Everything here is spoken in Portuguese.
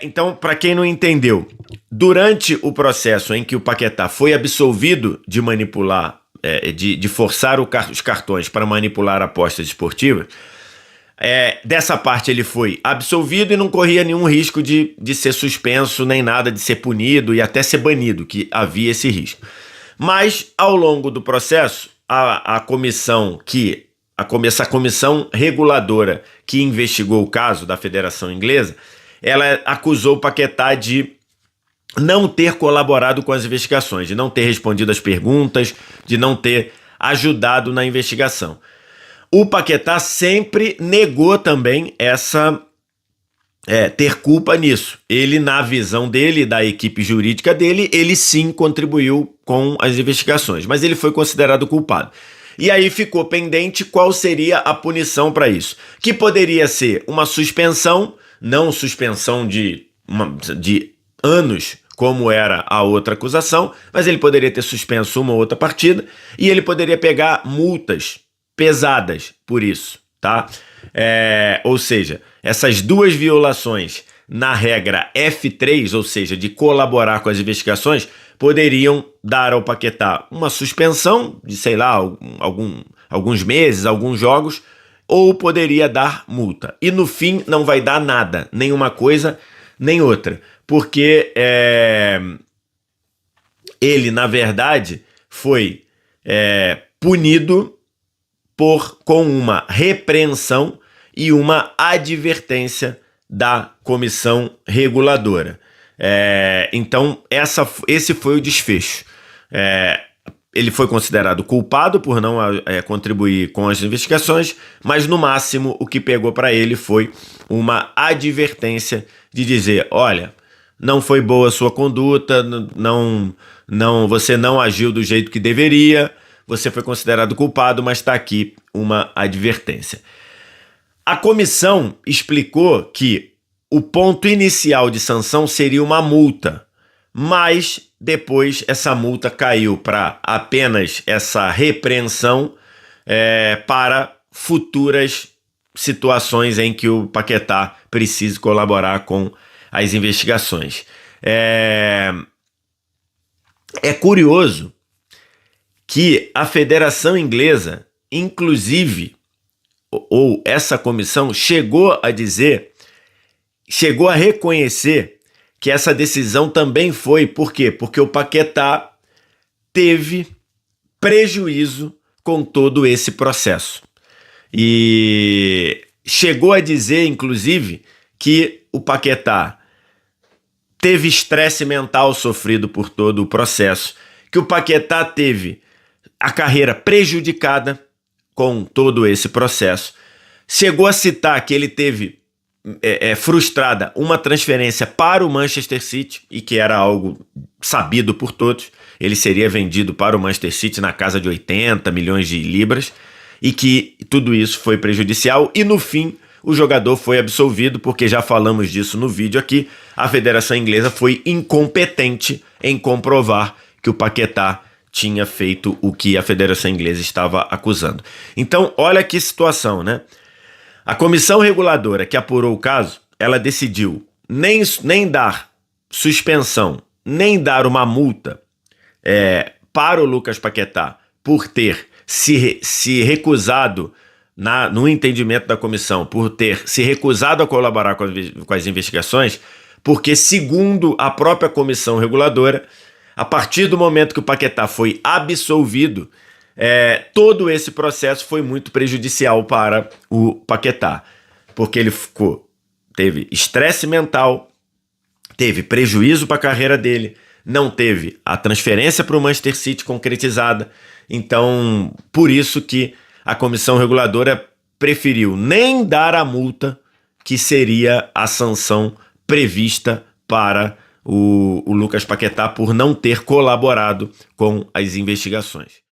Então, para quem não entendeu, durante o processo em que o Paquetá foi absolvido de manipular, de forçar os cartões para manipular apostas esportivas, dessa parte ele foi absolvido e não corria nenhum risco de ser suspenso, nem nada, de ser punido e até ser banido, que havia esse risco. Mas, ao longo do processo, essa comissão reguladora que investigou o caso da Federação Inglesa, ela acusou o Paquetá de não ter colaborado com as investigações, de não ter respondido às perguntas, de não ter ajudado na investigação. O Paquetá sempre negou também ter culpa nisso. Ele, na visão dele, da equipe jurídica dele, ele sim contribuiu com as investigações, mas ele foi considerado culpado. E aí ficou pendente qual seria a punição para isso, que poderia ser uma suspensão, não suspensão de anos, como era a outra acusação, mas ele poderia ter suspenso uma ou outra partida e ele poderia pegar multas pesadas por isso, tá? Ou seja, essas duas violações na regra F3, ou seja, de colaborar com as investigações, poderiam dar ao Paquetá uma suspensão de, sei lá, alguns meses, alguns jogos, ou poderia dar multa. E no fim não vai dar nada, nem uma coisa, nem outra, porque ele, na verdade, foi punido com uma repreensão e uma advertência da comissão reguladora. Então, esse foi o desfecho. Ele foi considerado culpado por não contribuir com as investigações, mas no máximo o que pegou para ele foi uma advertência de dizer: olha, não foi boa a sua conduta, você não agiu do jeito que deveria, você foi considerado culpado, mas está aqui uma advertência. A comissão explicou que o ponto inicial de sanção seria uma multa, mas depois essa multa caiu para apenas essa repreensão para futuras situações em que o Paquetá precise colaborar com as investigações. É curioso que a Federação Inglesa, inclusive, ou essa comissão, chegou a reconhecer que essa decisão também foi, por quê? Porque o Paquetá teve prejuízo com todo esse processo. E chegou a dizer, inclusive, que o Paquetá teve estresse mental sofrido por todo o processo, que o Paquetá teve a carreira prejudicada com todo esse processo. Chegou a citar que ele teve frustrada uma transferência para o Manchester City, e que era algo sabido por todos. Ele seria vendido para o Manchester City na casa de 80 milhões de libras, e que tudo isso foi prejudicial, e no fim o jogador foi absolvido, porque já falamos disso no vídeo aqui. A Federação Inglesa foi incompetente em comprovar que o Paquetá tinha feito o que a Federação Inglesa estava acusando. Então, olha que situação, né? A comissão reguladora que apurou o caso, ela decidiu nem dar suspensão, nem dar uma multa para o Lucas Paquetá por ter se recusado, no entendimento da comissão, por ter se recusado a colaborar com as investigações, porque, segundo a própria comissão reguladora, a partir do momento que o Paquetá foi absolvido, todo esse processo foi muito prejudicial para o Paquetá, porque ele teve estresse mental, teve prejuízo para a carreira dele, não teve a transferência para o Manchester City concretizada. Então, por isso que a comissão reguladora preferiu nem dar a multa, que seria a sanção prevista para o Lucas Paquetá por não ter colaborado com as investigações.